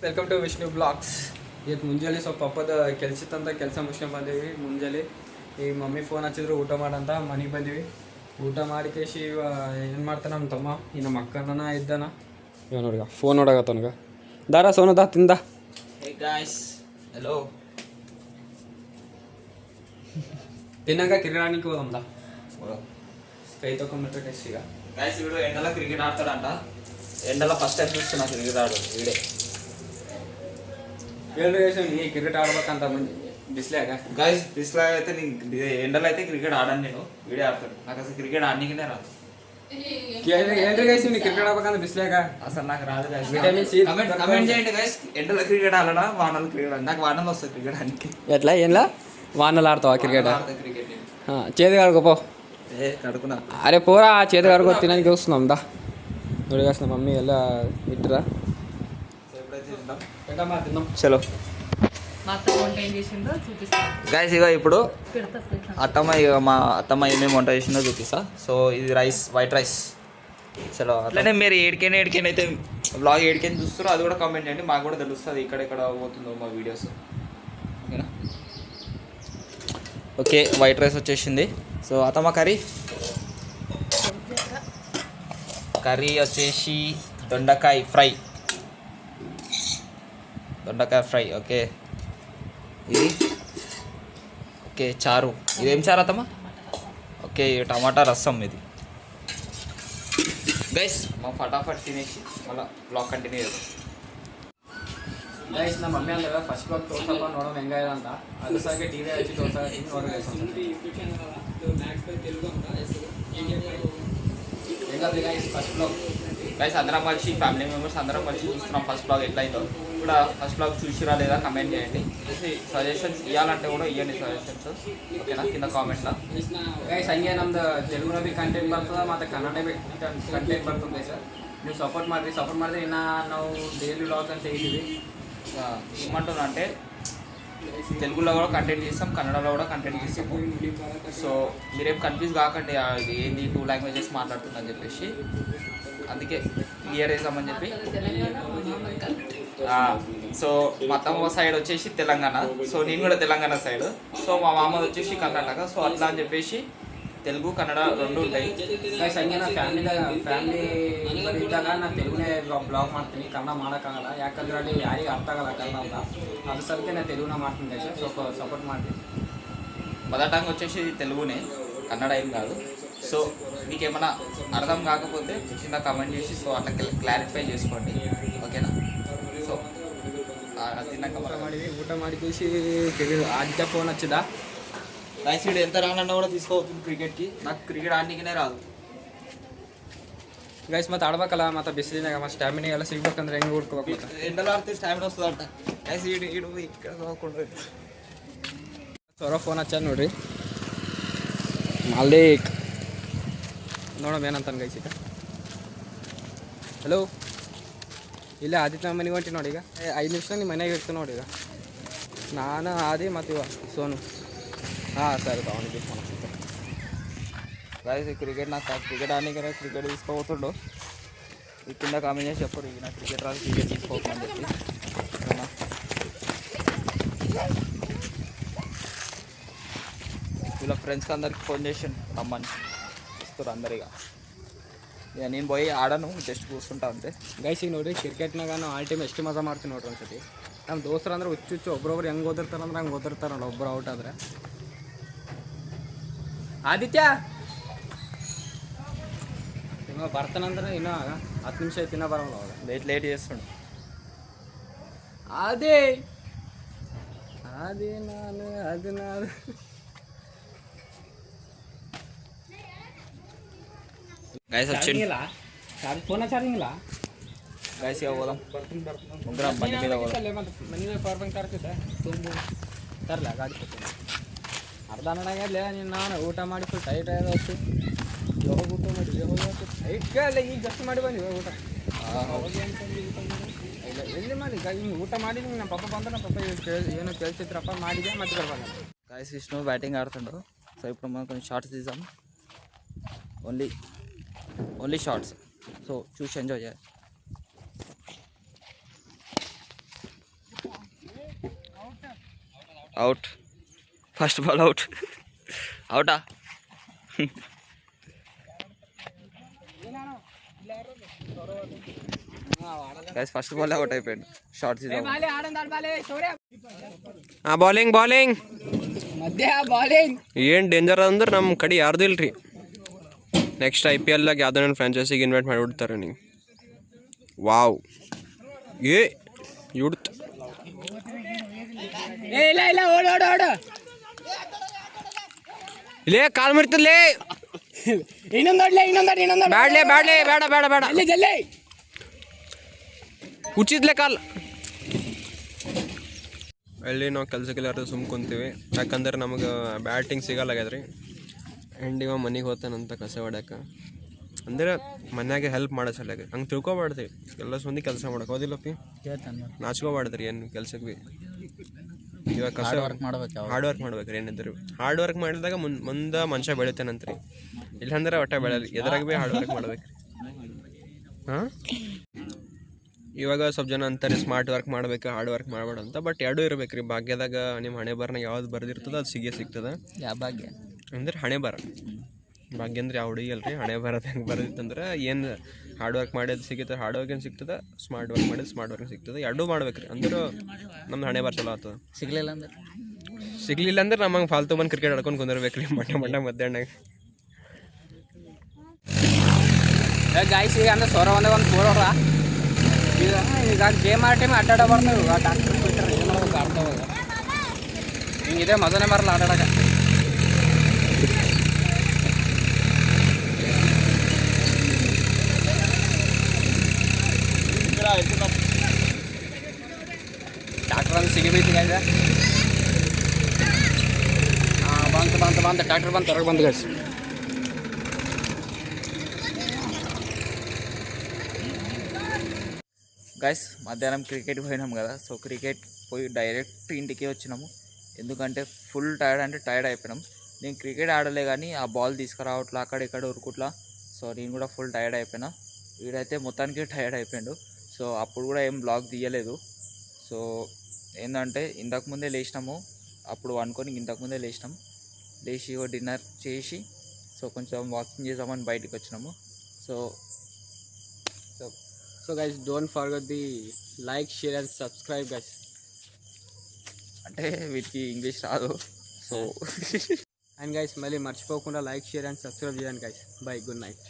Welcome to Vishnu blogs. ಇವತ್ತು ಮುಂಜಾನೆ ಸ್ವಲ್ಪ ಪಪ್ಪದ ಕೆಲ್ಸತ್ತಂತ ಕೆಲಸ ಮುಗಿಸ್ಕೊಂಡು ಬಂದೀವಿ. ಮುಂಜಾನೆ ಈಗ ಮಮ್ಮಿ ಫೋನ್ ಹಚ್ಚಿದ್ರು ಊಟ ಮಾಡಂತ ಮನೆಗೆ ಬಂದೀವಿ. ಊಟ ಮಾಡಿ ಕೇಶಿ ಏನು ಮಾಡ್ತಾನೆ ನಮ್ಮ ತಮ್ಮ ಈ ನಮ್ಮ ಅಕ್ಕನ ಇದ್ದಾನ ಇವ ನೋಡಿಗ ಫೋನ್ ನೋಡಾಗತ್ತವನಿಗೆ ದಾರ ಸೋನದ ತಿಂದ. ಹಲೋ ತಿನ್ನಂಗ ಕಿರಾಣಿಗೆ ಹೋದಮ್ದ ಕೈ ತಗೊಂಡ್ಬಿಟ್ರೆ ಟೆಸ್ಟ್ ಈಗ ಗೈಸ್ వీడు ఎండలో క్రికెట్ ఆడతాడంట. ఎండలో ఫస్ట్ టైం చూస్తున్నా క్రికెట్ ఆడు వీడే. ಹೇಳ್ರಿ ಈ ಕ್ರಿಕೆಟ್ ఆడಬೇಕಂತ బిస్లాగా గైస్ బిస్లాగా అయితే ఎండలో అయితే క్రికెట్ ఆడాను నేను. వీడే ఆడతాడు. నాకు అసలు క్రికెట్ ఆడనీకే రాదు. ಹೇಳ್ರಿ గైస్ ನೀವು క్రికెట్ ఆడಬೇಕಂತ బిస్లాగా అసలు నాకు రాదు గైస్. విటమిన్ సి కమెంట్ చేయండి గైస్. ఎండలో క్రికెట్ ఆడనా వానలో క్రికెట్ ఆడ. నాకు వానలో వస్తుంది క్రికెట్ ఆడడానికి. ఎట్లా ఏంలా వానలు ఆడతావా క్రికెట్? క్రికెట్ చేతి కడుకోపో. కడుకున్నా. అరే పోరా చేతి కడుకో తినడానికి వస్తున్నాం దా. ನೋಡಿಗಾಸ್ ನಮ್ಮ ಮಮ್ಮಿ ಎಲ್ಲ ಇಟ್ಟರ చలో గైస్ ఇక ఇప్పుడు అత్తమ్మ మా అత్తమ్మ ఏమేమి వంట చేసిందో చూపిస్తా. సో ఇది రైస్, వైట్ రైస్. చలో అట్లనే మీరు ఏడికైనా అయితే బ్లాగ్ ఏడికైనా చూస్తారో అది కూడా కామెంట్ చేయండి. మాకు కూడా తెలుస్తుంది ఎక్కడెక్కడ పోతుందో మా వీడియోస్. ఓకేనా? ఓకే వైట్ రైస్ వచ్చేసింది. సో అత్తమ్మ కర్రీ వచ్చేసి దొండకాయ ఫ్రై. ఓకే ఇది ఓకే చారు. ఇదేం చారు అత్తమ్మ? ఓకే టమాటా రసం ఇది. గైస్ మా ఫటాఫట్ తినేసి మళ్ళీ ಬ್ಲಾಗ್ ಕಂಟಿನ್ಯೂ చేద్దాం. ಗೈಸ್ ನಮ್ಮ ಮಮ್ಮಿ ಅಂದ್ರೆ ಫಸ್ಟ್ ಬ್ಲಾಗ್ ತೋರ್ಸಪ್ಪ ನೋಡೋಣ ಹೆಂಗಾಗಿದೆ ಅಂತ. ಅದು ಸಹ ಟಿವಿ ಹಚ್ಚಿ ತೋರ್ಸಾಗಿ ನೋಡ್ರಿ ಹೆಂಗಾದ್ರೆ ಗೈಸ್ ಫಸ್ಟ್ ಬ್ಲಾಗ್. గైస్ అందరం కలిసి ఫ్యామిలీ మెంబర్స్ అందరం కలిసి చూస్తున్నాం ఫస్ట్ బ్లాగ్ ఎట్లా అయిందో. కూడా ఫస్ట్ బ్లాగ్ చూసిరా లేదా కమెంట్ చేయండి. సజెషన్స్ ఇవ్వాలంటే కూడా ఇవ్వండి సజెషన్స్. ఓకేనా? కింద కామెంట్లో. ಗೈಸ್ ಹಂಗೆ ನಮ್ದು ತೆಲುಗುನ ಬಿ ಕಂಟೆಂಟ್ ಬರ್ತದೆ ಮತ್ತು ಕನ್ನಡ ಬಿ ಕಂಟೆಂಟ್ ಬರ್ತದೆ ಸರ್. ನೀವು ಸಪೋರ್ಟ್ ಮಾಡಿದ್ರೆ ಇನ್ನು ನಾವು ಡೈಲಿ ವ್ಲಾಗ್ ಅಂತ ತೆಗಿತೀವಿ. ఏమంటున్నా అంటే తెలుగులో కూడా కంటెంట్ చేస్తాం, కన్నడలో కూడా కంటెంట్ చేస్తాము. సో మీరేం కన్ఫ్యూజ్ కాకండి అది ఏంది 2 లాంగ్వేజెస్ మాట్లాడుతుందని చెప్పేసి. అందుకే క్లియర్ చేద్దామని చెప్పి. సో మా తమ్మ సైడ్ వచ్చేసి తెలంగాణ. సో నేను కూడా తెలంగాణ సైడ్. సో మా మామది వచ్చేసి కర్ణాటక. సో అట్లా అని చెప్పేసి తెలుగు ಕನ್ನಡ రెండు ఉంటాయి. ಗೈಸ್ ಹಂಗೆ ನಾನು ಫ್ಯಾಮಿಲಿ ಇದ್ದಾಗ ನಾನು ತೆಲುಗುನೇ ಬ್ಲಾಗ್ ಮಾಡ್ತೀನಿ, ಕನ್ನಡ ಮಾಡೋಕ್ಕಾಗಲ್ಲ. ಯಾಕಂದ್ರೆ ಅಲ್ಲಿ ಯಾರಿಗೆ ಅರ್ಥ ಆಗಲ್ಲ ಕನ್ನಡ ಅಂತ. ಅದು ಸಲಕ್ಕೆ ನಾನು ತೆಲುಗುನ ಮಾಡ್ತೀನಿ ಗೈಸ್. ಸ್ವಲ್ಪ ಸಪೋರ್ಟ್ ಮಾಡ್ತೀನಿ. మదర్ టంగ్ వచ్చేసి తెలుగునే, కన్నడ ఏం కాదు. సో మీకు ఏమైనా అర్థం కాకపోతే కింద కమెంట్ చేసి సో అట్లా క్లారిఫై చేసుకోండి. ఓకేనా? సో తిన్నాక ಊಟ ಮಾಡಿ ಖುಷಿ ಆದಿತ್ಯ ಫೋನ್ ಹಚ್ಚಿದ. గైస్ వీడు ఎంత రానన్నా కూడా తీసుకోవచ్చు క్రికెట్కి. నాకు క్రికెట్ ఆడనికనే రాదు ಗೈಸ್. ಮತ್ತೆ ಆಡ್ಬೇಕಲ್ಲ, ಮತ್ತೆ ಬಿಸಿಲಿನಾಗ ಮತ್ತೆ ಸ್ಟ್ಯಾಮಿನಾ ಎಲ್ಲ ಸಿಗ್ಬೇಕಂದ್ರೆ ಹೆಂಗೆ ಹುಡ್ಕೋಬೇಕು? ಮತ್ತೆ ఎండలో ఆడితే స్టామినా వస్తుందంట. గైస్ వీడు ఇక్కడ ಹೋಗ್ಕೊಂಡು ಸೊರ ಫೋನ್ ಹಚ್ಚ ನೋಡ್ರಿ ಮಾಲಿಕ್. ನೋಡಮ್ ಏನಂತಾನೆ ಗೈಸ್ ಈಗ. ಹಲೋ, ಇಲ್ಲ ಆದಿತ್ಯ ಮನೆಗೆ ಹೊಂಟಿ ನೋಡಿ. ಈಗ 5 ನಿಮಿಷ ನಿಮ್ಮ ಮನೆಗೆ ಇರ್ತೀನಿ ನೋಡಿ. ಈಗ ನಾನು ಆದಿ ಮತ್ತು ಇವ ಸೋನು. సరే బాగుంది ఫోన్ వస్తుంది. గైస్ క్రికెట్ నాకు క్రికెట్ ఆడనికనే క్రికెట్ తీసుకోబోతుండో. ఈ కింద కామెంట్ చేసి చెప్పరు నాకు క్రికెట్ రాదు, క్రికెట్ తీసుకోవద్దని చెప్పి. వీళ్ళ ఫ్రెండ్స్కి అందరికి ఫోన్ చేసి రమ్మని ఇస్తారు అందరిగా. ఇక నేను పోయి ఆడను, జస్ట్ కూర్చుంటా అంతే. ಗೈಸ್ ಈಗ ನೋಡಿರಿ ಕ್ರಿಕೆಟ್ನಾಗ ನಾವು ಆಲ್ ಟೈಮ್ ಎಷ್ಟು ಮಜಾ ಮಾಡ್ತೀವಿ ನೋಡ್ರಿ ಒಂದ್ಸತಿ. ನಮ್ಮ ದೋಸ್ತರು ಅಂದ್ರೆ ಹುಚ್ಚು ಒಬ್ರೊಬ್ರು ಹೆಂಗೆ ಓದಿರ್ತಾರಂದ್ರೆ ಹಂಗೆ ಓದಿರ್ತಾರೆ ನೋಡಿ. ಒಬ್ಬರು ಔಟ್ ಆದರೆ ಆದಿತ್ಯ ಇನ್ನು ಬರ್ತಾನಂದ್ರೆ ಇನ್ನೂ 10 ನಿಮಿಷ ಐತಿ, ಇನ್ನೂ ಬರೋಲ್ಲ. ಅವಾಗ లేట్ చేస్తుండు. ಅದೇ ನಾನು గైస్ వచ్చింది. ಫೋನ ಚಾರ್ಜಿಂಗ್ ಇಲ್ಲ గైస్ ఇక పోదాం. ముగ్గురం బండి మీద పోదాం. ಮನೆ ಪವರ್ ಬ್ಯಾಂಕ್ ತರ್ತಿದ್ದೆ ತರಲ್ಲ ಗಾಡಿ ಅರ್ಧ ನನಗಲ್ಲೇ ನೀನು ನಾನು ಊಟ ಮಾಡಿ ಫುಲ್ ಟೈಟ್ ಆದ ಹೊತ್ತು ಯಾವಾಗ ಊಟ ಮಾಡಿದ್ವಿ ಟೈಟ್ಗೆ ಈಗ ಜಸ್ಟ್ ಮಾಡಿ ಬಂದಿವೆ ಊಟ. ಇಲ್ಲ ಎಲ್ಲಿ ಮಾಡಿ ಹಿಂಗೆ ಊಟ ಮಾಡಿದ್ವಿ. ನಮ್ಮ ಪಪ್ಪ ಬಂದ್ರೆ ನಮ್ಮ ಪಪ್ಪ ಏನು ಕೇಳ್ತಿದ್ರಪ್ಪ ಮಾಡಿದೆ ಮತ್ತೆ ಬರ್ಬಾರ್ದು. గైస్ విష్ణు బ్యాటింగ్ ఆడుతుండు. సో ఇప్పుడు మనం కొంచెం షార్ట్స్ తీద్దాం. Only shorts. సో చూసి ఎంజాయ్ చేయాలి. Out, first ball out. అవుటా? గైస్ ఫస్ట్ బాల్ అవుట్ అయిపోయాడు. షార్ట్ ಬೌಲಿಂಗ್ ಬೌಲಿಂಗ್ ಏನು ಡೇಂಜರ್ ಅಂದ್ರೆ ನಮ್ಮ ಕಡೆ ಯಾರ್ದು ಇಲ್ರಿ. ನೆಕ್ಸ್ಟ್ IPLದಾಗ ಯಾವುದೋ ನನ್ನ ಫ್ರಾಂಚೈಸಿಗೆ ಇನ್ವೈಟ್ ಮಾಡಿಬಿಡ್ತಾರೆ ನೀವು. ವಾವ್ ಏ ಇಡ್ತು ಇಲ್ಲೇ ಕಾಲ್ ಮರಿತಲ್ಲೇ. ಬ್ಯಾಡ್ಲೆ ಬ್ಯಾಡ್ಲೆ ಬೇಡ ಬೇಡ ಬೇಡ ಉಚಿತ್ಲೆ ಕಾಲ್. ಅಲ್ಲಿ ನಾವು ಕೆಲ್ಸಕ್ಕೆಲ್ಲ ಸುಮ್ಕೊಂತೀವಿ, ಯಾಕಂದ್ರೆ ನಮಗೆ ಬ್ಯಾಟಿಂಗ್ ಸಿಗಲ್ಲಾಗ್ಯದ್ರಿ. ಆ್ಯಂಡ್ ಇವ ಮನೆಗೆ ಹೋಗ್ತಾನಂತ ಕಸ ಹೊಡ್ಯಾಕ, ಅಂದ್ರೆ ಮನ್ಯಾಗೆ ಹೆಲ್ಪ್ ಮಾಡೋ ಸಲುವಾಗಿ. ಹಂಗೆ ತಿಳ್ಕೊಬಾರ್ದ್ರಿ, ಎಲ್ಲ ಮಂದಿ ಕೆಲಸ ಮಾಡಕ್ಕೆ ಹೋದಿಲ್ಲಪ್ಪಿ, ನಾಚ್ಕೋಬಾರ್ದ್ರಿ ಏನು ಕೆಲ್ಸಕ್ಕೆ ಭೀ. ಇವಾಗ ಕಸ ಹಾರ್ಡ್ ವರ್ಕ್ ಮಾಡ್ಬೇಕ್ರಿ. ಏನಿದ್ರು ಹಾರ್ಡ್ ವರ್ಕ್ ಮಾಡಿದಾಗ ಮುಂದೆ ಮನುಷ್ಯ ಬೆಳಿತಾನಂತ್ರಿ, ಇಲ್ಲಾಂದ್ರೆ ಒಟ್ಟ ಬೆಳೆಯಲ್ಲ. ಎದ್ರಾಗ ಭೀ ಹಾರ್ಡ್ ವರ್ಕ್ ಮಾಡ್ಬೇಕ್ರಿ. ಹಾಂ, ಇವಾಗ ಸ್ವಲ್ಪ ಜನ ಅಂತಾರೆ ಸ್ಮಾರ್ಟ್ ವರ್ಕ್ ಮಾಡ್ಬೇಕು, ಹಾರ್ಡ್ ವರ್ಕ್ ಮಾಡಬೇಡ ಅಂತ. ಬಟ್ ಎರಡೂ ಇರ್ಬೇಕು ರೀ. ಭಾಗ್ಯದಾಗ ನಿಮ್ಮ ಹಣೆ ಬರನ ಯಾವ್ದು ಬರ್ದಿರ್ತದ ಅದು ಸಿಗ್ತದೆ. ಯಾವ ಭಾಗ್ಯ ಅಂದ್ರೆ ಹಣೆ ಬರ. ಭಾಗ್ಯ ಅಂದ್ರೆ ಯಾವ ಹುಡುಗಿ ಅಲ್ರಿ, ಹಣೆ ಬರೋದು ಹೆಂಗೆ ಬರ್ದಿತ್ತಂದ್ರೆ ಏನು ಹಾರ್ಡ್ ವರ್ಕ್ ಮಾಡಿದ್ದು ಸಿಗುತ್ತೆ, ಹಾರ್ಡ್ ವರ್ಕ್ ಏನು ಸಿಗ್ತದೆ, ಸ್ಮಾರ್ಟ್ ವರ್ಕ್ ಮಾಡಿದ್ದು ಸ್ಮಾರ್ಟ್ ವರ್ಕ್ ಸಿಗ್ತದೆ. ಎರಡೂ ಮಾಡ್ಬೇಕು ರೀ, ಅಂದ್ರೆ ನಮ್ದು ಹಣೆ ಬರ ಚಲೋ ಆಗ್ತದೆ. ಸಿಗಲಿಲ್ಲ ಅಂದ್ರೆ ನಮಗೆ ಫಾಲ್ತು ಬಂದು ಕ್ರಿಕೆಟ್ ಆಡ್ಕೊಂಡು ಕುಂದಿರ್ಬೇಕು ರೀ ಮಧ್ಯಾಹ್ನ. ಗಾಯ್ಸ್ ಈಗ ಅಂದ್ರೆ ಸೊರ ಒಂದೇ ಒಂದು ಬೋರ್ ಈಗ ಗೇಮ್ ಆಡೋ ಟೈಮ್ ಅಡ್ಡಾಡ ಬರ್ತೇವೆ. ಡಾಕ್ಟರ್ ಬಿಟ್ಟರೆ ಏನು ಮಾಡ್ಬೇಕು ಆಡ್ತಾವಾಗ. ಹಿಂಗಿದೆ ಮಜಾನೇ ಬರಲ್ಲ ಆಟಾಡಕ್ಕೆ. ಡಾಕ್ಟರ್ ಅಂದ್ರೆ ಸಿಗಿಬೈತಿ ಗಾಯ್ಸ. ಹಾಂ ಬಂತು ಡಾಕ್ಟರ್ ಬಂತು, ಹೊರಗೆ ಬಂದು ಗಾಯ್ಸ್. గైస్ మధ్యాహ్నం క్రికెట్కి పోయినాం కదా. సో క్రికెట్ పోయి డైరెక్ట్ ఇంటికి వచ్చినాము, ఎందుకంటే ఫుల్ టైర్డ్ అంటే టైర్డ్ అయిపోయినాం. నేను క్రికెట్ ఆడలే కానీ ఆ బాల్ తీసుకురావట్లా, అక్కడ ఇక్కడ ఉరుకుట్లా. సో నేను కూడా ఫుల్ టైర్డ్ అయిపోయినా. వీడైతే మొత్తానికి టైర్డ్ అయిపోయాడు. సో అప్పుడు కూడా ఏం బ్లాగ్ తీయలేదు. సో ఏంటంటే ఇంతకుముందే లేచినాము, అప్పుడు అనుకొని ఇంతకుముందే లేచినాం. లేచి డిన్నర్ చేసి సో కొంచెం వాకింగ్ చేద్దామని బయటికి వచ్చినాము. So guys, don't forget the like, share and subscribe guys. అంటే వీటికి ఇంగ్లీష్ రాదు. సో and guys మళ్ళీ మర్చిపోకుండా లైక్, షేర్ అండ్ సబ్స్క్రైబ్ చేయండి guys. Bye, good night.